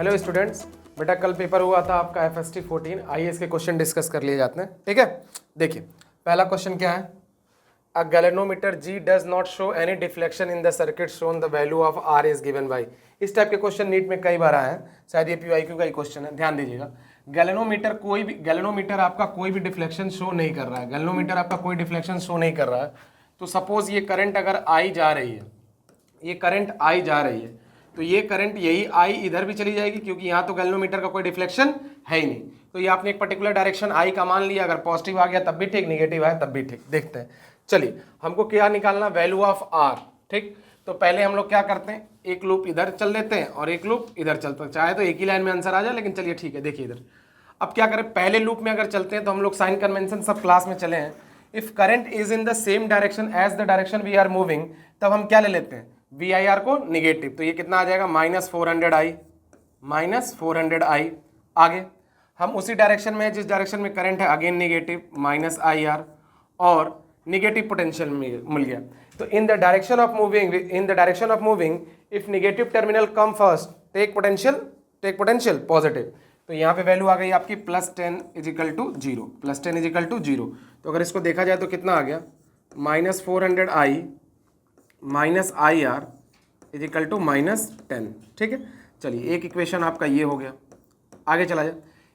Hello students, बेटा कल paper हुआ था आपका FST 14। आइए इसके क्वेश्चन डिस्कस कर लिए जाते हैं। ठीक है, देखिए पहला क्वेश्चन क्या है। अ galvanometer G does not show any deflection in the circuit shown the value of R is given by. इस टाइप के क्वेश्चन नीट में कई बार आए हैं, शायद ये PYQ का ही क्वेश्चन है, ध्यान दीजिएगा। गैल्वेनोमीटर आपका कोई भी डिफ्लेक्शन शो नहीं कर रहा है। गैल्वेनोमीटर आपका कोई डिफ्लेक्शन शो नहीं कर रहा है, तो सपोज ये करंट अगर आई जा रही है, ये करंट आई जा रही है, तो ये करंट यही आई इधर भी चली जाएगी, क्योंकि यहाँ तो गैल्वेनोमीटर का कोई डिफ्लेक्शन है ही नहीं। तो ये आपने एक पर्टिकुलर डायरेक्शन आई का मान लिया, अगर पॉजिटिव आ गया तब भी ठीक, निगेटिव आया तब भी ठीक। देखते हैं, चलिए हमको क्या निकालना, वैल्यू ऑफ आर। ठीक, तो पहले हम लोग क्या करते हैं, एक लूप इधर चल लेते हैं और एक लूप इधर चलते हैं, चाहे तो एक ही लाइन में आंसर आ जाए, लेकिन चलिए ठीक है। देखिए इधर अब क्या करें, पहले लूप में अगर चलते हैं तो हम लोग साइन कन्वेंशन सब क्लास में चले हैं। If current is in the same direction as the direction we are moving, तब हम क्या ले लेते हैं, VIR को निगेटिव। तो ये कितना आ जाएगा, -400I, -400I। आगे हम उसी डायरेक्शन में, जिस डायरेक्शन में करंट है, अगेन निगेटिव, -IR, और निगेटिव पोटेंशियल मिल गया। तो in the direction of moving if negative terminal come first, take potential positive. तो यहाँ पे वैल्यू आ गई आपकी +10 = 0, +10 = 0। तो अगर इसको देखा जाए तो कितना आ गया, -400I -IR = -10। ठीक है, चलिए एक इक्वेशन आपका ये हो गया। आगे चला जाए,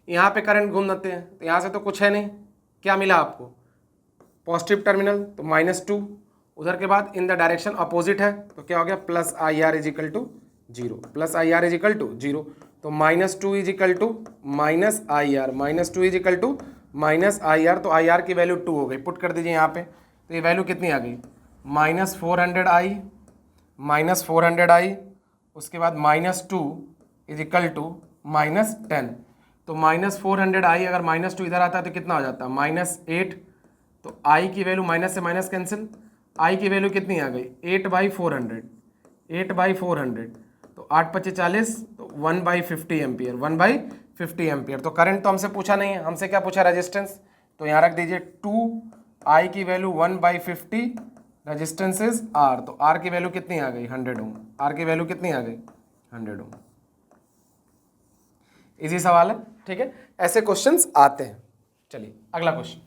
यहाँ पे करंट घूम देते हैं, तो यहाँ से तो कुछ है नहीं, क्या मिला आपको, पॉजिटिव टर्मिनल, तो -2। उधर के बाद इन द डायरेक्शन अपोजिट है, तो क्या हो गया, +IR = 0, +IR = 0। तो -2 = -IR, -2 = -IR, तो IR की वैल्यू 2 हो गई। पुट कर दीजिए यहाँ पे, तो ये वैल्यू कितनी आ गई, -400I, उसके बाद -2 = -10। तो -400I अगर -2 इधर आता है तो कितना हो जाता है, -8। तो I की वैल्यू माइनस से माइनस कैंसिल, I की वैल्यू कितनी आ गई, 8/400, 8/400। तो 8×5 = 40, तो 1/50 एम्पियर, 1/50 एम्पियर। तो करंट तो हमसे पूछा नहीं है, हमसे क्या पूछा, रेजिस्टेंस। तो यहाँ रख दीजिए 2I की वैल्यू 1/50, रेजिस्टेंस इज R। तो R की वैल्यू कितनी आ गई, 100 ओम। R की वैल्यू कितनी आ गई, 100 ओम। इजी सवाल है, ठीक है, ऐसे क्वेश्चंस आते हैं। चलिए अगला क्वेश्चन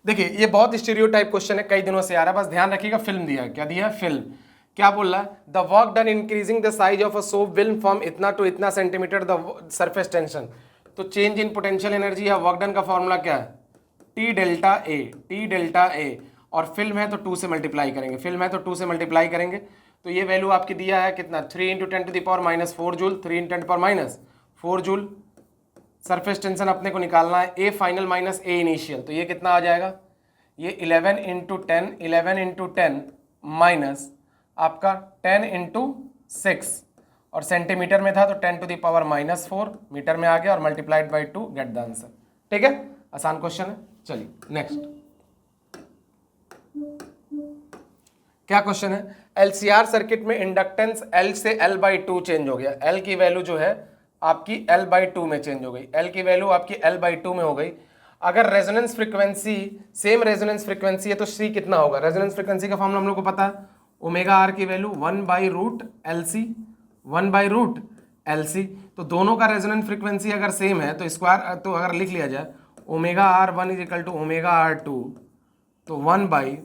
देखिए, ये बहुत स्टीरियोटाइप क्वेश्चन है, कई दिनों से आ रहा है, बस ध्यान रखिएगा। फिल्म दिया है, क्या दिया है, फिल्म। क्या बोल रहा है, the work done increasing the size of a soap will from इतना टू इतना सेंटीमीटर द सरफेस टेंशन। तो चेंज इन पोटेंशियल एनर्जी है, वर्क डन का फॉर्मूला क्या है, T डेल्टा ए, और फिल्म है तो 2 से मल्टीप्लाई करेंगे, फिल्म है तो 2 से मल्टीप्लाई करेंगे। तो ये वैल्यू आपकी दिया है कितना, 3 × 10⁻⁻4 जूल, 3 × 10⁻4 जूल। सरफेस टेंशन अपने को निकालना है, A final minus A initial, तो ये कितना आ जाएगा, ये 11 × 10 माइनस आपका 10 × 6, और सेंटीमीटर में था तो 10⁻⁻4 मीटर में आ गया, और multiplied by 2, gate the answer. ठीक है, आसान क्वेश्चन है। चलिए नेक्स्ट क्या क्वेश्चन है, LCR सर्किट में इंडक्टेंस L से L/2 चेंज हो गया। L की वैल्यू जो है आपकी L/2 में चेंज हो गई, L की वैल्यू आपकी L/2 में हो गई। अगर resonance frequency, same resonance frequency है, तो C कितना होगा, रेजोनेंस फ्रीक्वेंसी का फॉर्मूला हम लोग को पता है, ω/R की वैल्यू 1/√LC, 1/√LC। तो दोनों का रेजोनेंस फ्रीक्वेंसी अगर सेम है तो स्क्वायर, तो अगर लिख लिया जाए ω/R1 = ω/R2, तो 1/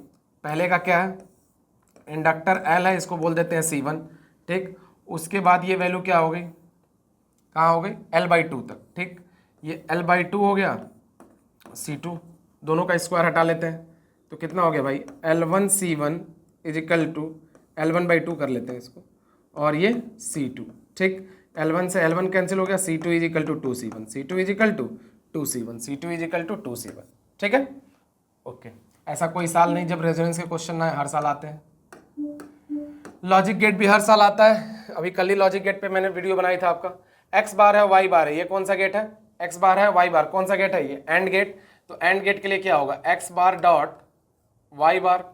पहले का क्या है, इंडक्टर L है, इसको बोल देते हैं C1। ठीक, उसके बाद ये वैल्यू क्या हो गई, कहाँ हो गई, L/2 तक। ठीक, ये L/2 हो गया, C2, दोनों का स्क्वायर हटा लेते हैं, तो कितना हो गया भाई, L1C1 = L1/2 कर लेते हैं इसको, और ये C2। ठीक, L1 से L1 कैंसिल हो गया, C2 = 2C1, C2 = 2C1, C2 = 2C1। ठीक है, ओके। ऐसा कोई साल नहीं जब रेजोनेंस के क्वेश्चन ना, हर साल आते हैं। लॉजिक गेट भी हर साल आता है। अभी कल ही लॉजिक गेट पे मैंने वीडियो बनाई था आपका। X बार है, Y बार है, ये कौन सा गेट है, X बार है, Y बार, कौन सा गेट है, ये एंड गेट। तो एंड गेट के लिए क्या होगा, X bar dot Y bar,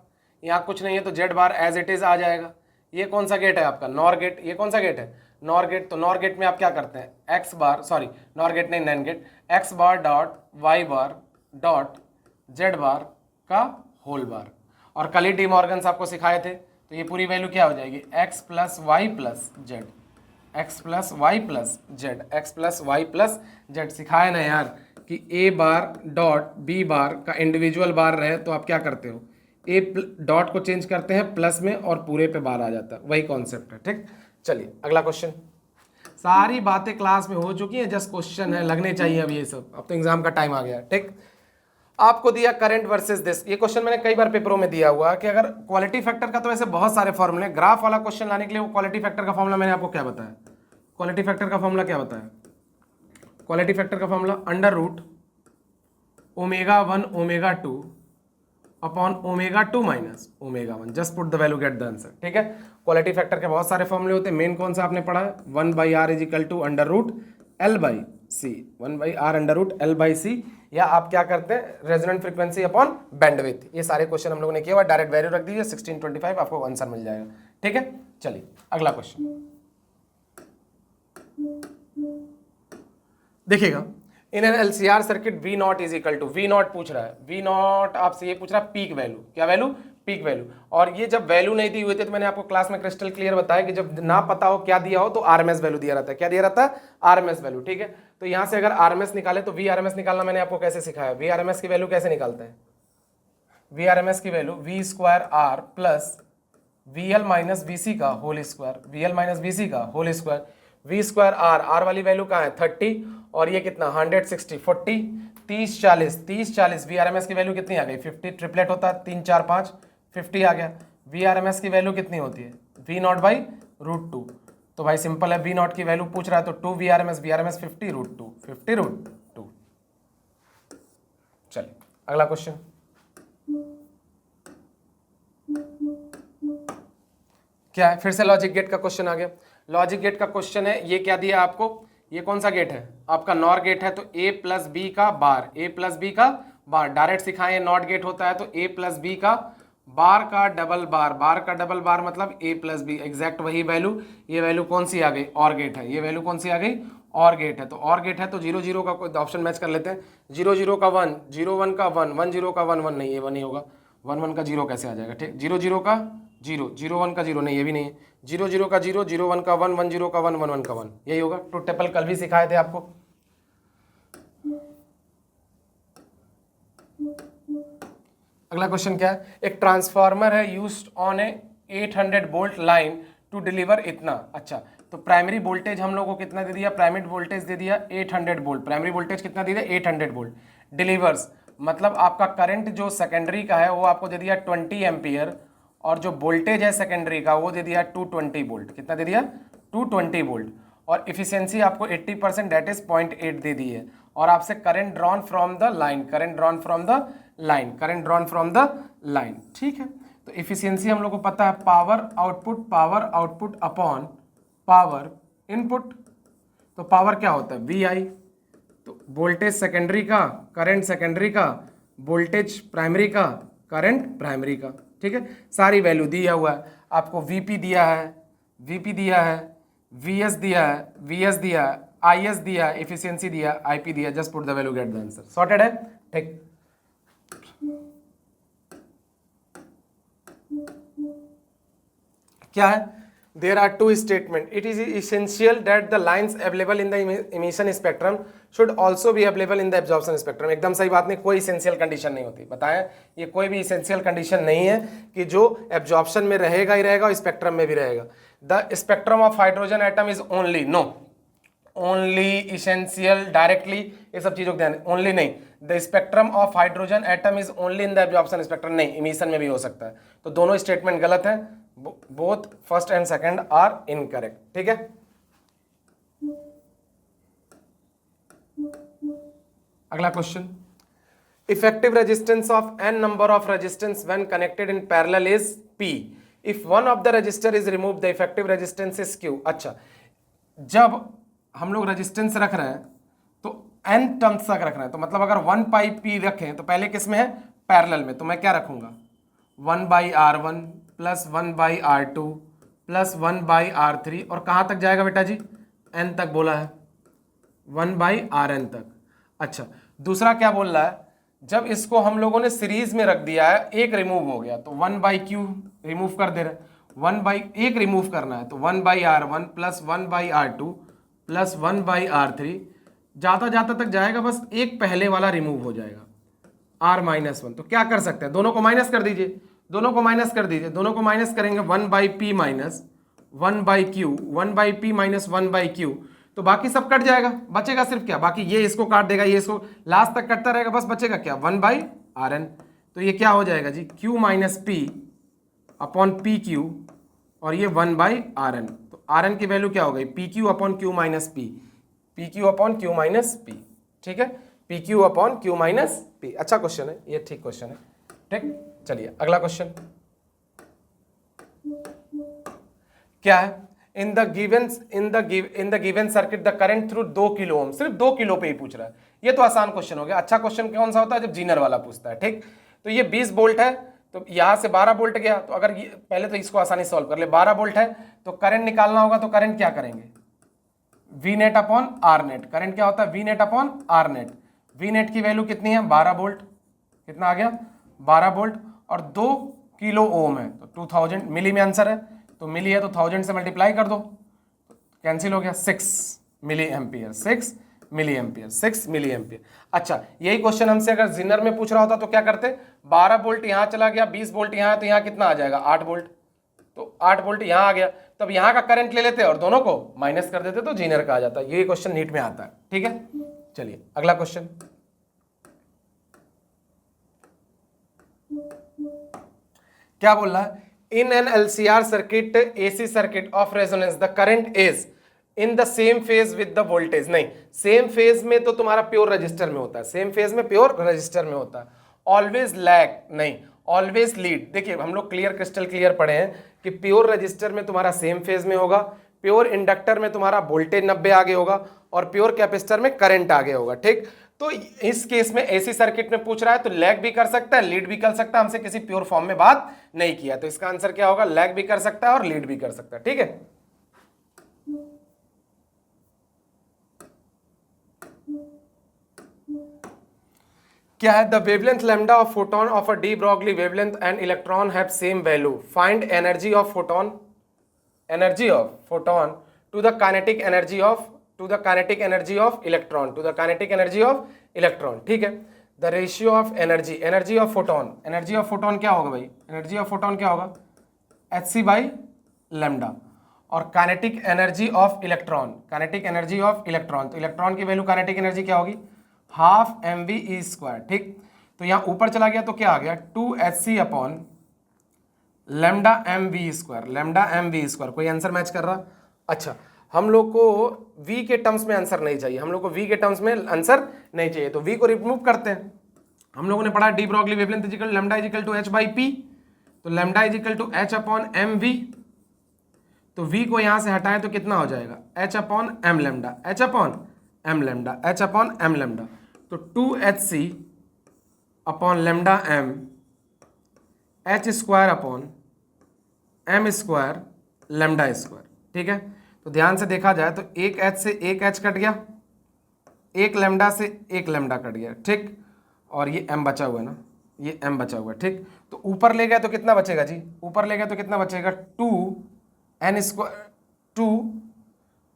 यहाँ कुछ नहीं है तो Z bar as it is आ जाएगा। ये कौन सा गेट है आपका, नॉर गेट। ये कौन सा गेट है, नॉर गेट। तो नॉर गेट में आप क्या करते हैं, X bar, sorry NOR gate नहीं, NAND gate, X bar dot Y bar dot Z bar का होल बार। और कल ही डी मॉर्गन्स आपको सिखाए थे, तो ये पूरी वैल्यू क्या हो जाएगी, x plus Y plus Z, X plus Y plus Z, X plus Y plus Z. सिखाया ना यार कि ए बार डॉट बी बार का इंडिविजुअल बार रहे तो आप क्या करते हो, ए डॉट को चेंज करते हैं प्लस में और पूरे पे बार आ जाता है, वही कॉन्सेप्ट है। ठीक, चलिए अगला क्वेश्चन। सारी बातें क्लास में हो चुकी हैं, जस्ट क्वेश्चन है, लगने चाहिए अब ये सब, अब तो एग्जाम का टाइम आ गया। ठीक, आपको दिया करंट वर्सेस दिस, ये क्वेश्चन मैंने कई बार पेपरों में दिया हुआ कि अगर क्वालिटी फैक्टर का तो वैसे बहुत सारे फॉर्मूले, ग्राफ वाला क्वेश्चन लाने के लिए वो क्वालिटी फैक्टर का फॉर्मूला मैंने आपको क्या बताया, क्वालिटी फैक्टर का फॉर्मूला क्या बताया, क्वालिटी फैक्टर का formula under root omega 1 omega 2 upon omega 2 minus omega 1, just put the value get the answer. ठीक है, क्वालिटी फैक्टर के बहुत सारे फॉर्मूले होते हैं, मेन कौन सा आपने पढ़ा है, 1/r is equal to under root L by C, 1/r under root L by C, या आप क्या करते हैं रेजोनेंट फ्रीक्वेंसी अपॉन बैंडविड्थ। ये सारे क्वेश्चन हम लोगों ने किया हुआ, डायरेक्ट वैल्यू रख दीजिए 1625, आपको आंसर मिल जाएगा। ठीक है, चलिए अगला क्वेश्चन देखिएगा। In an LCR circuit V naught is equal to, V naught पूछ रहा है, वी नॉट आपसे ये पूछ रहा है पीक वैल्यू, क्या वैल्यू, पीक वैल्यू। और ये जब वैल्यू नहीं दी हुई थी तो मैंने आपको क्लास में क्रिस्टल क्लियर बताया कि जब ना पता हो क्या दिया हो तो आरएमएस वैल्यू दिया रहता है, क्या दिया रहता है, आरएमएस वैल्यू। ठीक है, तो यहां से अगर आरएमएस निकाले तो वी आरएमएस निकालना मैंने आपको कैसे सिखाया, वी आरएमएस की वैल्यू कैसे निकालते हैं, वी आरएमएस की value V square R plus V L minus B C का whole square, V L minus B C का whole square, V square R, R वाली वैल्यू कहाँ है 30 और ये कितना 160, 40 30 40, 30 40, वी आर एम एस की वैल्यू कितनी आ गई 50, ट्रिपलेट होता है 3 4 5 50 आ गया। वी आर एम एस की वैल्यू कितनी होती है वी नॉट बाई रूट 2, तो भाई सिंपल है, वी नॉट की वैल्यू पूछ रहा है तो 2 V RMS 50 root 2, 50 root 2। चलिए अगला क्वेश्चन, क्या है, फिर से लॉजिक गेट का क्वेश्चन आ गया। लॉजिक गेट का क्वेश्चन है, ये क्या दिया आपको, ये कौन सा गेट है आपका, नॉर गेट है, तो a प्लस बी का बार, a प्लस बी का बार, डायरेक्ट सिखाएं नॉट गेट होता है तो a प्लस बी का बार का डबल बार, बार का डबल बार मतलब a प्लस बी, एग्जैक्ट वही वैल्यू। ये वैल्यू कौन सी आ गई, और गेट है, ये वैल्यू कौन सी आ गई, और गेट है। तो और गेट है तो 0 0 का कोई ऑप्शन मैच कर लेते हैं, 0 0 का 1, 0 1 का 1, 1 0 का 1 1 नहीं, ये 1 ही होगा, 1 1 का 0 कैसे आ जाएगा, ठीक, 0 0 का 0, 0 1 का 0 नहीं, ये भी नहीं है, 0 0 का 0, 0 1 का 1, 1 0 का 1, 1 1 का 1, यही होगा। ट्रूथ टेबल कल भी सिखाए थे आपको। अगला क्वेश्चन क्या है, एक ट्रांसफार्मर है used on a 800 volt line to deliver इतना, अच्छा तो प्राइमरी वोल्टेज हम लोग को कितना दे दिया, प्राइमरी वोल्टेज दे दिया 800 वोल्ट, प्राइमरी वोल्टेज कितना दे दिया 800 वोल्ट, डिलीवर्स मतलब आपका करंट जो सेकेंडरी का है वो आपको दे दिया 20 एम्पियर, और जो वोल्टेज है सेकेंडरी का वो दे दिया 220 वोल्ट, कितना दे दिया 220 वोल्ट, और इफिशियंसी आपको 80% दैट इज 0.8 दे दी है, और आपसे current drawn from the line, current drawn from the line, current drawn from the line. ठीक है, तो इफिशियंसी हम लोग को पता है power output upon power input, तो पावर क्या होता है वी आई, तो वोल्टेज सेकेंडरी का, करंट सेकेंडरी का, वोल्टेज प्राइमरी का, करंट प्राइमरी का। ठीक है, सारी वैल्यू दिया हुआ है आपको, वीपी दिया है, वीपी दिया है, वीएस दिया है, वीएस दिया है, आईएस दिया है, एफिशिएंसी दिया, आईपी दिया, just put the value get the answer, sorted है। ठीक, क्या है, there are two statements, it is essential that the lines available in the emission spectrum should also be available in the absorption spectrum। एकदम सही बात नहीं, कोई essential condition नहीं होती, बताएं ये कोई भी essential condition नहीं है कि जो absorption में रहेगा ही रहेगा और स्पेक्ट्रम में भी रहेगा। the spectrum of hydrogen atom is only, no only essential directly, ये सब चीजों को ध्यान, only नहीं, the spectrum of hydrogen atom is only in the absorption spectrum, नहीं emission में भी हो सकता है, तो दोनों स्टेटमेंट गलत है, both first and second are incorrect. ठीक है, अगला question, effective resistance of n number of resistance when connected in parallel is p, if one of the resistor is remove the effective resistance is q। अच्छा, जब हम लोग resistance रख रहे हैं तो n टर्म्स तक रख रहे हैं, तो मतलब अगर 1 पाई p रखें तो पहले किस में है पैरेलल में, तो मैं क्या रखूंगा 1/r1 plus 1/r2 plus 1/r3, और कहाँ तक जाएगा बेटा जी n तक बोला है 1/rn तक। अच्छा, दूसरा क्या बोल रहा है, जब इसको हम लोगों ने सीरीज में रख दिया है, एक रिमूव हो गया तो 1/q रिमूव कर दे रहे हैं, 1 बाई एक रिमूव करना है तो 1 by R1 plus 1 by R2 plus 1 by R3, जाता जाता तक जाएगा, बस एक पहले वाला रिमूव हो जाएगा R-1। तो क्या कर सकते हैं, दोनों को माइनस कर दीजिए, दोनों को माइनस कर दीजिए, दोनों को माइनस करेंगे 1 by P minus 1 by Q, 1 by P minus 1 by Q, तो बाकी सब कट जाएगा, बचेगा सिर्फ क्या, बाकी ये इसको काट देगा, ये इसको, लास्ट तक कटता रहेगा, बस बचेगा क्या 1 बाई RN। तो ये क्या हो जाएगा जी, Q minus P upon P Q, और ये 1 बाई RN। तो RN की वैल्यू क्या हो गई, P Q upon Q minus P, P Q upon Q minus P, ठीक है, P Q upon Q minus P. अच्छा क्वेश्चन है ये, ठीक क्वेश्चन है, ठीक। चलिए अगला क्वेश्चन क्या है, in the given circuit the current through 2 kilo ohm, सिर्फ 2 किलो पे ही पूछ रहा है, ये तो आसान क्वेश्चन हो गया। अच्छा क्वेश्चन कौन सा होता है, जब जीनर वाला पूछता है, ठीक। तो ये 20 वोल्ट है, तो यहां से 12 वोल्ट गया, तो अगर ये पहले तो इसको आसानी सॉल्व कर ले, 12 वोल्ट है तो करंट निकालना होगा, तो करंट क्या करेंगे, V net upon R net. Current क्या होता है, V net upon R net. V net की वैल्यू कितनी है, 12 वोल्ट, कितना आ गया 12 वोल्ट, और 2 किलो ओम है तो 2000 मिली में आंसर है, तो मिली है तो 1000 से मल्टीप्लाई कर दो, कैंसिल हो गया, 6 milliampere, 6 milliampere, 6 milliampere. अच्छा यही क्वेश्चन हमसे अगर जिनर में पूछ रहा होता तो क्या करते, 12 वोल्ट यहां चला गया, 20 वोल्ट यहां है, तो यहां कितना आ जाएगा 8 वोल्ट, तो 8 वोल्ट यहां आ गया, तब यहां का करंट ले लेते और दोनों को माइनस कर देते, तो जीनर का आ जाता। ये क्वेश्चन नीट में आता है, ठीक है। चलिए अगला क्वेश्चन, क्या बोल रहा है, in an LCR circuit, AC circuit of resonance the current is in the same phase with the voltage. नहीं, सेम फेज में तो तुम्हारा प्योर रजिस्टर में होता है, सेम फेज में प्योर रजिस्टर में होता है। ऑलवेज लैग नहीं, ऑलवेज लीड। देखिए हम लोग क्लियर क्रिस्टल क्लियर पढ़े हैं कि प्योर रजिस्टर में तुम्हारा सेम फेज में होगा, प्योर इंडक्टर में तुम्हारा वोल्टेज 90 आगे होगा, और प्योर कैपेसिटर में करंट आगे होगा, ठीक। तो इस केस में एसी सर्किट में पूछ रहा है तो लैग भी कर सकता है, लीड भी कर सकता है, हमसे किसी प्योर फॉर्म में बात नहीं किया, तो इसका आंसर क्या होगा, लैग भी कर सकता है और लीड भी कर सकता है, ठीक है। क्या है, the wavelength lambda of photon of a de Broglie wavelength and electron have same value, find energy of photon, energy of photon to the kinetic energy of, to the kinetic energy of electron, to the kinetic energy of electron, ठीक है। The ratio of energy, energy of photon, energy of photon क्या होगा भाई, energy of photon क्या होगा, hc by lambda, और kinetic energy of electron, kinetic energy of electron, तो electron की वैल्यू काइनेटिक एनर्जी क्या होगी, हाफ mv², ठीक। तो यहां ऊपर चला गया तो क्या आ गया, 2hc upon lambda mv², lambda mv²। कोई आंसर मैच कर रहा। अच्छा हम लोग को v के टर्म्स में आंसर नहीं चाहिए, हम लोग को v के टर्म्स में आंसर नहीं चाहिए, तो v को रिमूव करते हैं। हम लोगों ने पढ़ा de Broglie wavelength equal lambda equal to h by P, तो lambda equal to h upon mv, तो v को यहां से हटाएं तो कितना हो जाएगा, h upon m lambda, h upon m lambda, h upon m lambda, तो 2hc upon lambda m h² upon m² lambda square, ठीक है। तो ध्यान से देखा जाए तो एक h से एक h कट गया, एक लैम्डा से एक लैम्डा कट गया, ठीक, और ये m बचा हुआ है ना, ये m बचा हुआ है, ठीक। तो ऊपर ले गया तो कितना बचेगा जी, ऊपर ले गया तो कितना बचेगा, 2n², 2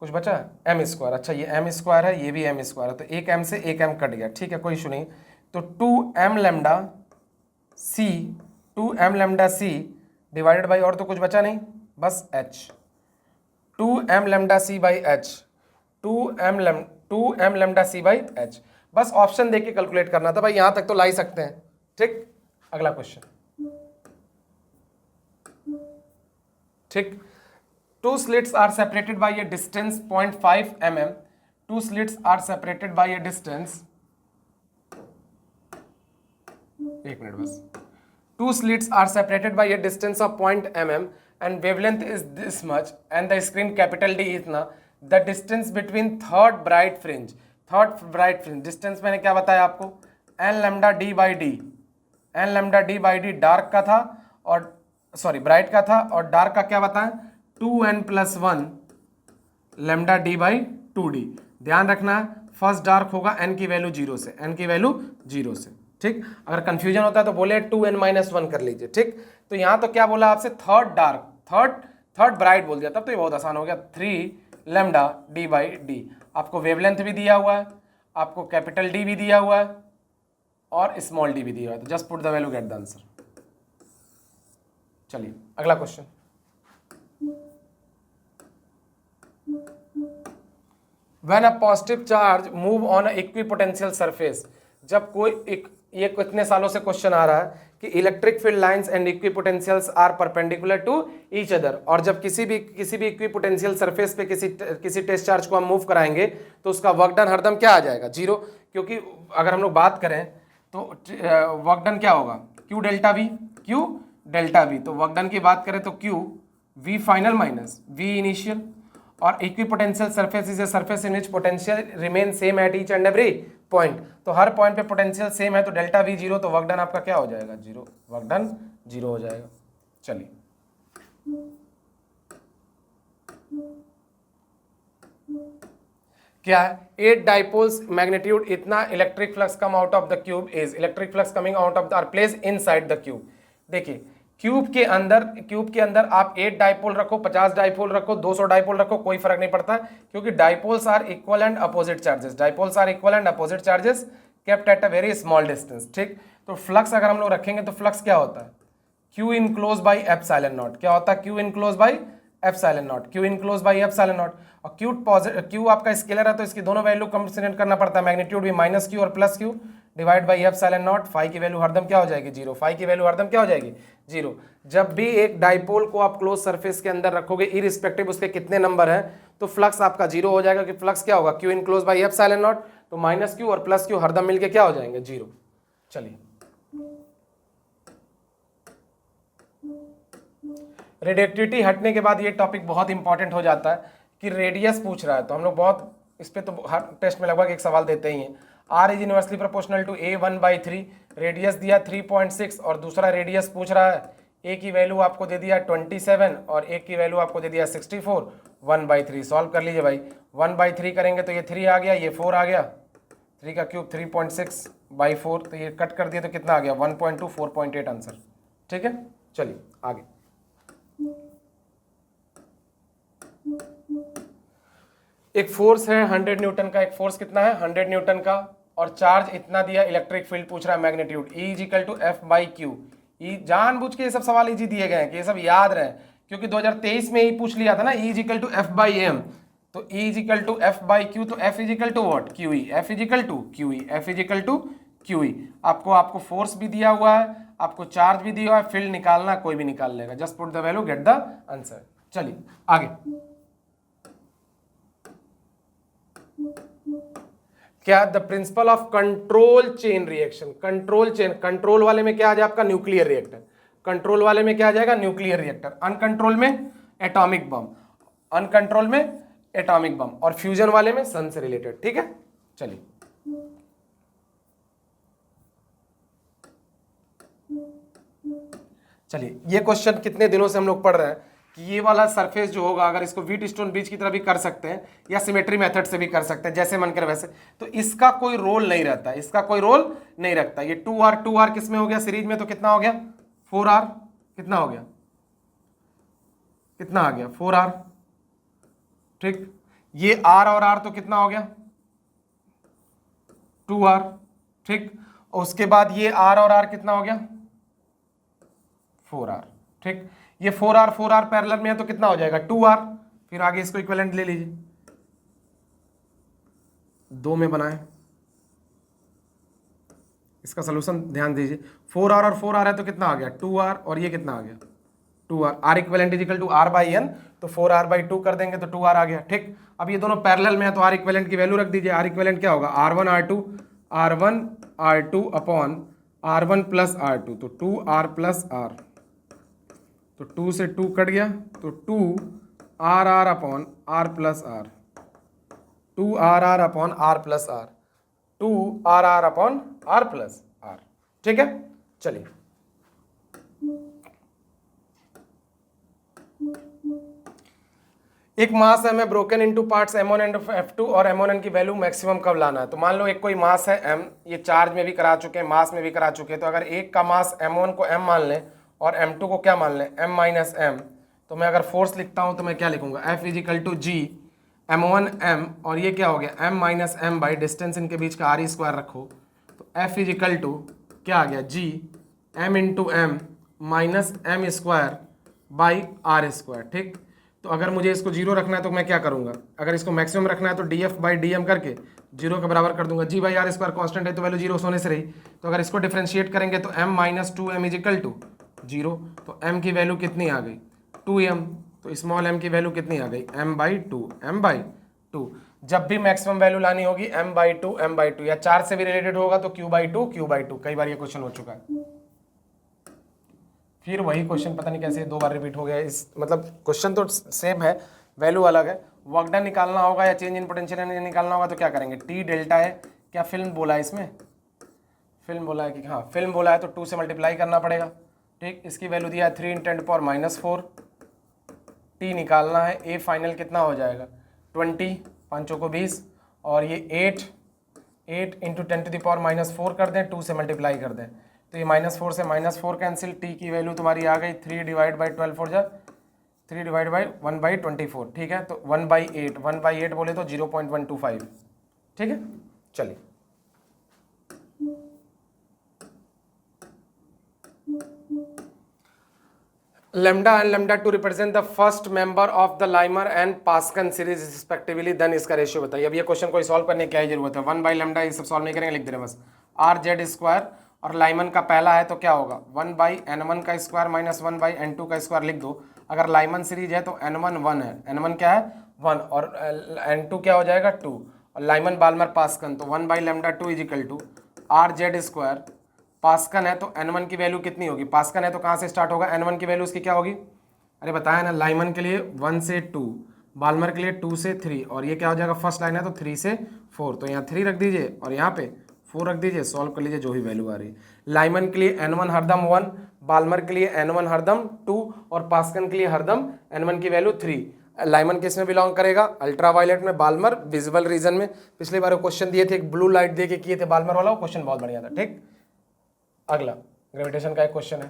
कुछ बचा m², अच्छा ये m² है, ये भी m² है, तो एक m से एक m कट गया, ठीक है, कोई इशू नहीं। तो 2m lambda c, 2m lambda c divided by, और तो कुछ बचा नहीं, बस h, 2m lambda c by h, 2m lambda c by h, बस ऑप्शन देके कैलकुलेट करना था भाई, यहां तक तो ला ही सकते हैं, ठीक। अगला क्वेश्चन, ठीक। Two slits are separated by a distance 0.5 mm. Two slits are separated by a distance, एक मिनट बस, two slits are separated by a distance of 0.5 mm and wavelength is this much and the screen capital D इतना, the distance between third bright fringe, distance मैंने क्या बताया आपको, n lambda d by d, n lambda d by d dark का था और sorry bright का था, और डार्क का क्या बताएं, 2n+1 lambda D by 2d। ध्यान रखना है फर्स्ट डार्क होगा n की वैल्यू 0 से, n की वैल्यू 0 से, ठीक। अगर कंफ्यूजन होता है तो बोले 2n-1 कर लीजिए, ठीक। तो यहां तो क्या बोला आपसे, थर्ड थर्ड ब्राइट बोल दिया, तब तो ये बहुत आसान हो गया। 3 लैम्डा डी बाई डी। आपको वेवलेंथ भी दिया हुआ है, आपको कैपिटल डी भी दिया हुआ है और स्मॉल डी भी दिया हुआ है, तो just put the value, get the answer. चलिए अगला question. When a positive charge move on a equipotensial surface, जब कोई एक, ये कितने सालों से क्वेश्चन आ रहा है कि electric field lines and equipotentials are perpendicular to each other, और जब किसी भी इक्विपोटेंशियल सरफेस पे किसी टेस्ट चार्ज को हम मूव कराएंगे तो उसका वर्क डन हरदम क्या आ जाएगा, जीरो। क्योंकि अगर हम लोग बात करें तो वर्क डन क्या होगा, Q delta V, Q delta V. तो वर्क डन की बात करें तो Q V final minus V initial, और equipotential surface is a surface in which potential remain same at each and every point. तो हर पॉइंट पे पोटेंशियल सेम है, तो डेल्टा वी जीरो, तो वर्क डन आपका क्या हो जाएगा, जीरो, वर्क डन जीरो हो जाएगा। चलिए क्या है, 8 डाइपोल्स मैग्नीट्यूड इतना electric flux come out of the cube is, electric flux coming out of the are place inside the cube. देखिए क्यूब के अंदर आप 8 डाइपोल रखो, 50 डाइपोल रखो, 200 डाइपोल रखो, कोई फर्क नहीं पड़ता, क्योंकि dipoles are equal and opposite charges, dipoles are equal and opposite charges kept at a very small distance. ठीक, तो फ्लक्स अगर हम लोग रखेंगे तो फ्लक्स क्या होता है, Q enclose by epsilon not. क्या होता है, Q enclose by epsilon not, Q enclose by epsilon not. और क्यू आपका स्केलर है तो इसकी दोनों वैल्यू कंसिडर करना पड़ता है, मैग्नीट्यूड भी माइनस क्यू और plus Q divide by epsilon naught. Phi की वैल्यू हरदम क्या हो जाएगी, जीरो, फाई की वैल्यू हरदम क्या हो जाएगी, जीरो। जब भी एक डाइपोल को आप क्लोज सरफेस के अंदर रखोगे, इरिस्पेक्टिव उसके कितने नंबर हैं, तो फ्लक्स आपका जीरो हो जाएगा, कि फ्लक्स क्या होगा, Q enclose by epsilon not, तो माइनस क्यू और प्लस क्यू हरदम मिलके क्या हो जाएंगे, जीरो। चलिए रेडिएटिविटी हटने के बाद ये टॉपिक बहुत इंपॉर्टेंट हो जाता है कि रेडियस पूछ रहा है, तो हम लोग बहुत इस पे तो हर टेस्ट में लगभग एक सवाल देते ही हैं। R is inversely proportional to a 1/3, radius दिया 3.6 और दूसरा रेडियस पूछ रहा है, ए की वैल्यू आपको दे दिया 27 और ए की वैल्यू आपको दे दिया 64, 1/3। सॉल्व कर लीजिए भाई, 1/3 करेंगे तो ये 3 आ गया, ये 4 आ गया, 3 का क्यूब 3.6/4, तो ये कट कर दिया तो कितना आ गया, 1.2, 4.8 आंसर। ठीक है, चलिए आगे। एक फोर्स है 100 न्यूटन का, एक फोर्स कितना है 100 न्यूटन का, और चार्ज इतना दिया, इलेक्ट्रिक फील्ड पूछ रहा है magnitude, E is equal to F by Q. जानबूझ के ये सब सवाल इजी दिए गए हैं कि ये सब याद रहे, क्योंकि 2023 में ही पूछ लिया था ना, E is equal to F by M, तो E is equal to F by Q, तो F is equal to what, Q E, F is equal to Q E, F is equal to Q E. आपको force भी दिया हुआ है, आपको charge भी दिया हुआ है, फील्ड निकालना कोई भी निकाल लेगा, just put the value, get the answer. चलिए आगे। क्या the principle of control chain reaction, control chain, control वाले में क्या आ जाए आपका, न्यूक्लियर रिएक्टर, कंट्रोल वाले में क्या आ जाएगा, न्यूक्लियर रिएक्टर, अनकंट्रोल में एटॉमिक बम, अनकंट्रोल में एटॉमिक बम, और फ्यूजन वाले में सन से रिलेटेड। ठीक है, चलिए ये क्वेश्चन कितने दिनों से हम लोग पढ़ रहे हैं कि ये वाला सरफेस जो होगा, अगर इसको व्हीट स्टोन ब्रिज की तरह भी कर सकते हैं या सिमेट्री मेथड से भी कर सकते हैं, जैसे मन करे वैसे, तो इसका कोई रोल नहीं रहता, इसका कोई रोल नहीं रखता। ये 2R किस में हो गया, सीरीज में, तो कितना हो गया 4R, कितना हो गया, कितना आ गया 4R। ठीक, ये R और R तो कितना हो गया 2R। ठीक, और उसके बाद ये R और R कितना हो गया 4R। ठीक, ये 4R पैरेलल में है तो कितना हो जाएगा 2R। फिर आगे इसको इक्विवेलेंट ले लीजिए, 2 में बनाए, इसका सॉल्यूशन ध्यान दीजिए, 4R और 4R है तो कितना आ गया 2R, और ये कितना आ गया 2R, R equivalent is equal to R by N, तो 4R/2 कर देंगे तो 2R आ गया। ठीक, अब ये दोनों पैरेलल में है तो R इक्विवेलेंट की वैल्यू रख दीजिए, R इक्विवेलेंट क्या होगा R1 R2 upon R1 plus R2, तो 2R प्लस R, तो 2 से 2 कट गया, तो 2RR upon R plus R, 2RR upon R plus R, 2RR upon R plus R। ठीक है, चलिए एक मास है, मैं broken into parts M1 and F2, और M1 की वैल्यू मैक्सिमम कब लाना है। तो मान लो एक कोई मास है M, ये चार्ज में भी करा चुके हैं, मास में भी करा चुके हैं, तो अगर एक का मास M1 को M मान लें और M2 को क्या मान लें M-M, तो मैं अगर फोर्स लिखता हूँ तो मैं क्या लिखूंगा, F is equal to G m1 m, और ये क्या हो गया m minus M by distance इनके बीच का आर स्क्वायर रखो, तो F इज इक्वल टू क्या आ गया, G m into M minus M square by R square. ठीक, तो अगर मुझे इसको जीरो रखना है तो मैं क्या करूंगा, अगर इसको मैक्सिमम रखना है तो D F by D M करके जीरो के बराबर कर दूंगा, G by R square constant है तो वैल्यू जीरो होने से रही, तो अगर इसको डिफ्रेंशिएट करेंगे तो m minus two M is equal to zero, तो m की वैल्यू कितनी आ गई 2m, तो स्मॉल m की वैल्यू कितनी आ गई m बाई टू। जब भी मैक्सिमम वैल्यू लानी होगी m बाई टू, या 4 से भी रिलेटेड होगा तो q बाई टू, कई बार ये क्वेश्चन हो चुका है। फिर वही क्वेश्चन पता नहीं कैसे 2 बार रिपीट हो गया, इस मतलब क्वेश्चन तो सेम है, वैल्यू अलग है। वर्क डन निकालना होगा या चेंज इन पोटेंशियल एनर्जी निकालना होगा तो क्या करेंगे, टी डेल्टा है, क्या फिल्म बोला है इसमें, फिल्म बोला है कि हाँ फिल्म बोला है, तो 2 से मल्टीप्लाई करना पड़ेगा। ठीक, इसकी वैल्यू दिया है 3 × 10⁻⁴, टी निकालना है, ए फाइनल कितना हो जाएगा 20, 5 को 20, और ये 8 इंटू 10⁻⁴ कर दें, 2 से मल्टीप्लाई कर दें, तो ये -4 से -4 कैंसिल, टी की वैल्यू तुम्हारी आ गई 3 डिवाइड बाई 12 हो जा 3 डिवाइड बाई 1/24। ठीक है, तो 1/8 बोले तो 0.125। ठीक है, चलिए lambda and lambda to represent the first member of the Lyman and Pascal series respectively, then इसका रेशियो बताइए। अब ये क्वेश्चन कोई सॉल्व करने की क्या जरूरत है, 1 बाई लैम्डा, ये सब सॉल्व नहीं करेंगे, लिख दे रहे बस आर जेड स्क्वायर, और लाइमन का पहला है तो क्या होगा 1 बाई n1 का स्क्वायर माइनस 1 बाई n2 का स्क्वायर लिख दो। अगर लाइमन सीरीज है तो n1 1 है, n1 क्या है 1, और n2 क्या हो जाएगा 2, और लाइमन बाल्मर पास्कल, तो 1 by lambda 2 is equal to R Z square, Pascal है तो n1 की वैल्यू कितनी होगी, पास्कल है तो कहाँ से स्टार्ट होगा, n1 की वैल्यू उसकी क्या होगी, अरे बताया ना, लाइमन के लिए 1 से 2, बाल्मर के लिए 2 से 3, और ये क्या हो जाएगा फर्स्ट लाइन है तो 3 से 4, तो यहाँ 3 रख दीजिए और यहाँ पे 4 रख दीजिए, सॉल्व कर लीजिए जो भी वैल्यू आ रही है। लाइमन के लिए n1 हरदम 1, बाल्मर के लिए n1 हरदम 2, और पास्कल के लिए हरदम n1 की वैल्यू 3। लाइमन किस में बिलोंग करेगा, अल्ट्रावायलेट में, बाल्मर विजिबल रीजन में। पिछली बार क्वेश्चन दिए थे, एक ब्लू लाइट दे के किए थे बाल्मर वाला, वो क्वेश्चन बहुत बढ़िया था। ठीक, अगला ग्रेविटेशन का एक क्वेश्चन है,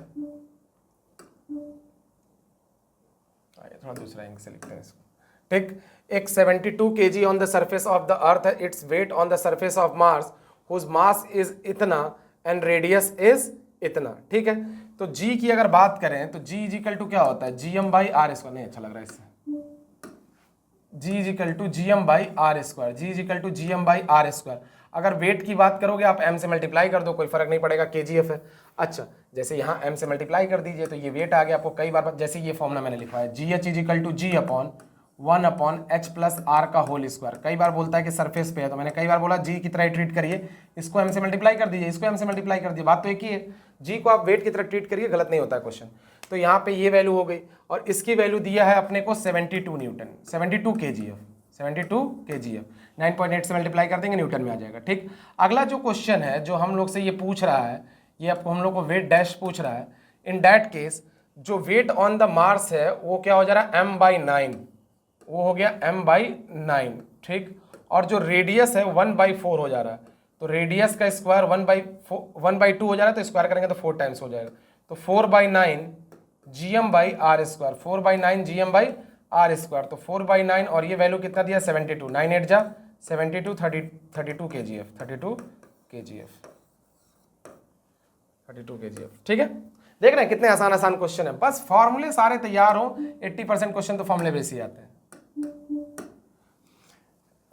थोड़ा दूसरा एंगल से लिखते हैं इसको। ठीक, एक 72 kg on the surface of the earth है, its weight on the surface of Mars whose mass is इतना एंड रेडियस इज इतना। ठीक है, तो g की अगर बात करें तो g इज इक्वल टू क्या होता है, gm बाई आर स्क्वायर, नहीं अच्छा लग रहा है इससे, g is equal to gm by R square, g is equal to gm by R square. अगर वेट की बात करोगे आप m से मल्टीप्लाई कर दो, कोई फर्क नहीं पड़ेगा, kgf है। अच्छा, जैसे यहाँ m से मल्टीप्लाई कर दीजिए तो ये वेट आ गया आपको, कई बार जैसे ये फॉर्मूला मैंने लिखा है, gh is equal to g upon 1 upon h plus r का होल स्क्वायर। कई बार बोलता है कि सरफेस पे है, तो मैंने कई बार बोला g की तरह ट्रीट करिए, इसको m से मल्टीप्लाई कर दीजिए, इसको m से मल्टीप्लाई कर दीजिए, बात तो एक ही है, g को आप वेट की तरह ट्रीट करिए, गलत नहीं होता है क्वेश्चन। तो यहाँ पे ये वैल्यू हो गई, और इसकी वैल्यू दिया है अपने को 72 न्यूटन, 72 kgf, 9.8 से मल्टीप्लाई कर देंगे, न्यूटन में आ जाएगा। ठीक, अगला जो क्वेश्चन है जो हम लोग से ये पूछ रहा है, ये आपको हम लोग को वेट डैश पूछ रहा है, इन दैट केस जो वेट ऑन द मार्स है वो क्या हो जा रहा है m/9, वो हो गया m/9। ठीक, और जो रेडियस है 1/4 हो जा रहा है, तो रेडियस का स्क्वायर 1/2 हो जा रहा है, तो स्क्वायर करेंगे तो 4 टाइम्स हो जाएगा, तो 4/9 gm by R square, 4/9 gm by R square, तो 4/9, और ये वैल्यू कितना दिया 72, 9 8 जा 72, 32 kgf, 32 kgf। ठीक है, देख रहे हैं कितने आसान आसान क्वेश्चन है, बस फॉर्मूले सारे तैयार हो, 80% क्वेश्चन तो फॉर्मूले बेस ही आते हैं।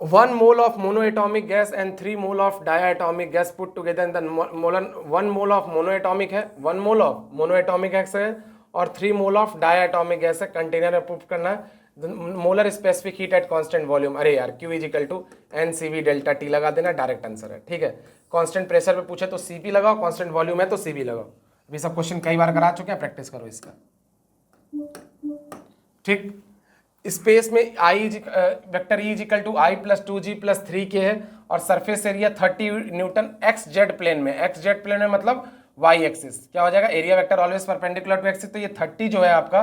1 mole of monoatomic gas and 3 mole of diatomic gas put together in the molar, 1 mole of monoatomic है, 1 mole of monoatomic gas है, और 3 mole of diatomic gas है, कंटेनर में पुट करना है, molar specific heat at constant volume, अरे यार Q is equal to NCV delta T लगा देना, डायरेक्ट आंसर है। ठीक है, कांस्टेंट प्रेशर पे पूछे तो CP लगाओ, कांस्टेंट वॉल्यूम है तो CV लगाओ, अभी सब क्वेश्चन कई बार करा चुके हैं, प्रैक्टिस करो इसका। ठीक, स्पेस में i vector E equal to i plus 2g plus 3k है, और surface area 30 newton X Z plane में, एक्स जेड प्लेन में मतलब वाई एक्सिस, क्या हो जाएगा area vector always perpendicular to axis, तो ये 30 जो है आपका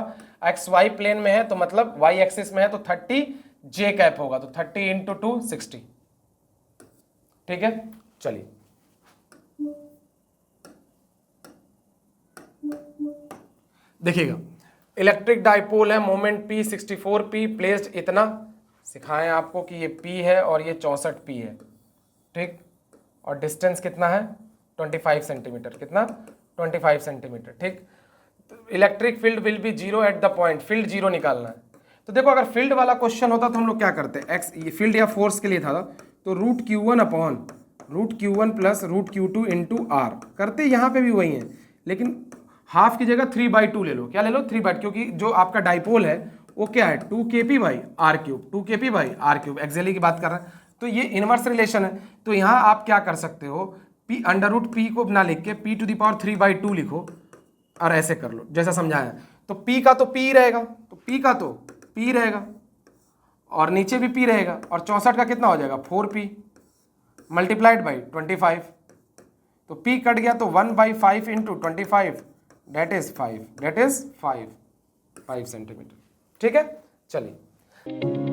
एक्स वाई प्लेन में है, तो मतलब वाई एक्सिस में है, तो 30 जे कैप होगा, तो 30 इंटू 2 60। ठीक है, चलिए देखिएगा, इलेक्ट्रिक डाइपोल है, मोमेंट P 64P, प्लेस्ड इतना, सिखाएं आपको कि ये P है और ये 64P है, ठीक, और डिस्टेंस कितना है 25 सेंटीमीटर, कितना 25 सेंटीमीटर, ठीक। Electric field will be zero at the point, field zero निकालना है। तो देखो अगर फील्ड वाला क्वेश्चन होता तो हम लोग क्या करते, एक्स ये फील्ड या फोर्स के लिए था तो √Q1 upon √Q1 plus √Q2 into are करते, यहाँ पे भी वही है, लेकिन हाफ की जगह 3/2 ले लो, क्या ले लो 3/2, क्योंकि जो आपका डाइपोल है वो क्या है 2kp/r³, 2kp/r³, एक्जेली की बात कर रहे हैं, तो ये इनवर्स रिलेशन है। तो यहाँ आप क्या कर सकते हो, p √p को ना लिख के p⁵ लिखो और ऐसे कर लो जैसा समझाया। तो p का तो p रहेगा, तो p का तो p रहेगा और नीचे भी p रहेगा, और 64 का कितना हो जाएगा 4p मल्टीप्लाइड बाई 25, तो p कट गया तो 1/5 इंटू 25 डेट इज 5 सेंटीमीटर, ठीक है। चलिए